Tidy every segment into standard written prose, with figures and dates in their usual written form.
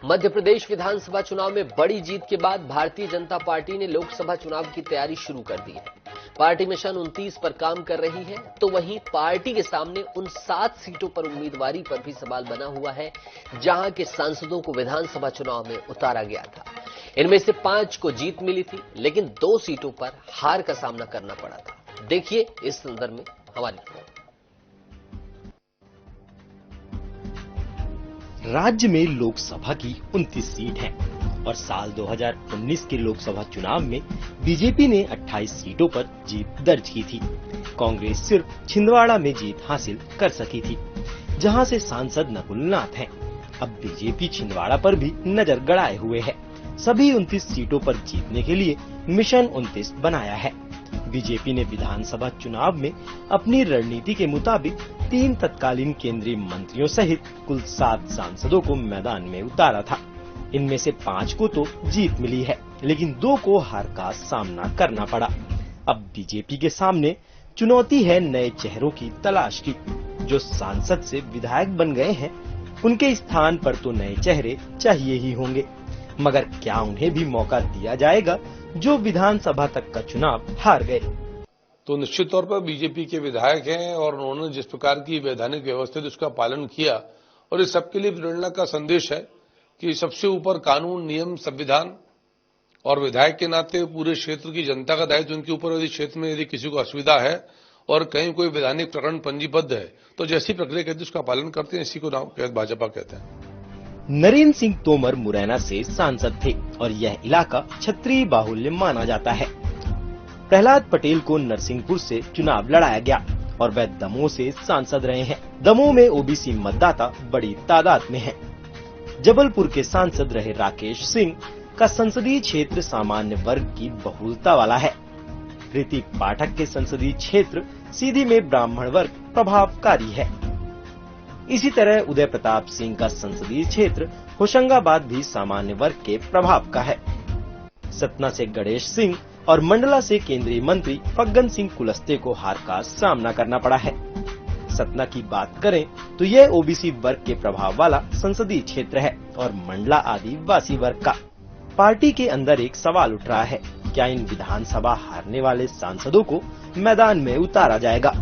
मध्य प्रदेश विधानसभा चुनाव में बड़ी जीत के बाद भारतीय जनता पार्टी ने लोकसभा चुनाव की तैयारी शुरू कर दी है। पार्टी मिशन 29 पर काम कर रही है, तो वहीं पार्टी के सामने उन 7 सीटों पर उम्मीदवारी पर भी सवाल बना हुआ है, जहां के सांसदों को विधानसभा चुनाव में उतारा गया था। इनमें से 5 को जीत मिली थी, लेकिन 2 सीटों पर हार का सामना करना पड़ा था। देखिए इस संदर्भ में हमारी रिपोर्ट। राज्य में लोकसभा की 29 सीट हैं और साल 2019 के लोकसभा चुनाव में बीजेपी ने 28 सीटों पर जीत दर्ज की थी। कांग्रेस सिर्फ छिंदवाड़ा में जीत हासिल कर सकी थी, जहां से सांसद नकुल नाथ हैं। अब बीजेपी छिंदवाड़ा पर भी नजर गड़ाए हुए है। सभी 29 सीटों पर जीतने के लिए मिशन 29 बनाया है। बीजेपी ने विधानसभा चुनाव में अपनी रणनीति के मुताबिक 3 तत्कालीन केंद्रीय मंत्रियों सहित कुल 7 सांसदों को मैदान में उतारा था। इनमें से 5 को तो जीत मिली है, लेकिन 2 को हार का सामना करना पड़ा। अब बीजेपी के सामने चुनौती है नए चेहरों की तलाश की। जो सांसद से विधायक बन गए हैं, उनके स्थान पर तो नए चेहरे चाहिए ही होंगे, मगर क्या उन्हें भी मौका दिया जाएगा जो विधानसभा तक का चुनाव हार गए? तो निश्चित तौर पर बीजेपी के विधायक हैं और उन्होंने जिस प्रकार की वैधानिक व्यवस्था थी उसका पालन किया, और इस सबके लिए प्रेरणा का संदेश है कि सबसे ऊपर कानून, नियम, संविधान, और विधायक के नाते पूरे क्षेत्र की जनता का दायित्व उनके ऊपर। यदि क्षेत्र में यदि किसी को असुविधा है और कहीं कोई वैधानिक प्रकरण पंजीबद्ध है, तो जैसी प्रक्रिया कहती है उसका पालन करते हैं। इसी को भाजपा कहते हैं। नरेंद्र सिंह तोमर मुरैना से सांसद थे और यह इलाका क्षत्रिय बाहुल्य माना जाता है। प्रहलाद पटेल को नरसिंहपुर से चुनाव लड़ाया गया और वह दमोह से सांसद रहे हैं। दमोह में ओबीसी मतदाता बड़ी तादाद में हैं। जबलपुर के सांसद रहे राकेश सिंह का संसदीय क्षेत्र सामान्य वर्ग की बहुलता वाला है। ऋतिक पाठक के संसदीय क्षेत्र सीधी में ब्राह्मण वर्ग प्रभावकारी है। इसी तरह उदय प्रताप सिंह का संसदीय क्षेत्र होशंगाबाद भी सामान्य वर्ग के प्रभाव का है। सतना से गणेश सिंह और मंडला से केंद्रीय मंत्री फग्गन सिंह कुलस्ते को हार का सामना करना पड़ा है। सतना की बात करें तो यह ओबीसी वर्ग के प्रभाव वाला संसदीय क्षेत्र है और मंडला आदिवासी वर्ग का। पार्टी के अंदर एक सवाल उठ रहा है, क्या इन विधानसभा हारने वाले सांसदों को मैदान में उतारा जाएगा?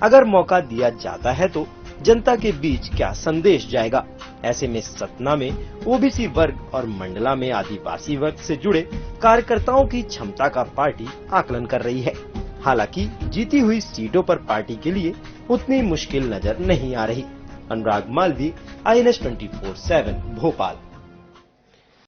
अगर मौका दिया जाता है तो जनता के बीच क्या संदेश जाएगा? ऐसे में सतना में ओबीसी वर्ग और मंडला में आदिवासी वर्ग से जुड़े कार्यकर्ताओं की क्षमता का पार्टी आकलन कर रही है। हालांकि जीती हुई सीटों पर पार्टी के लिए उतनी मुश्किल नजर नहीं आ रही। अनुराग मालवीय, INS 24/7 भोपाल।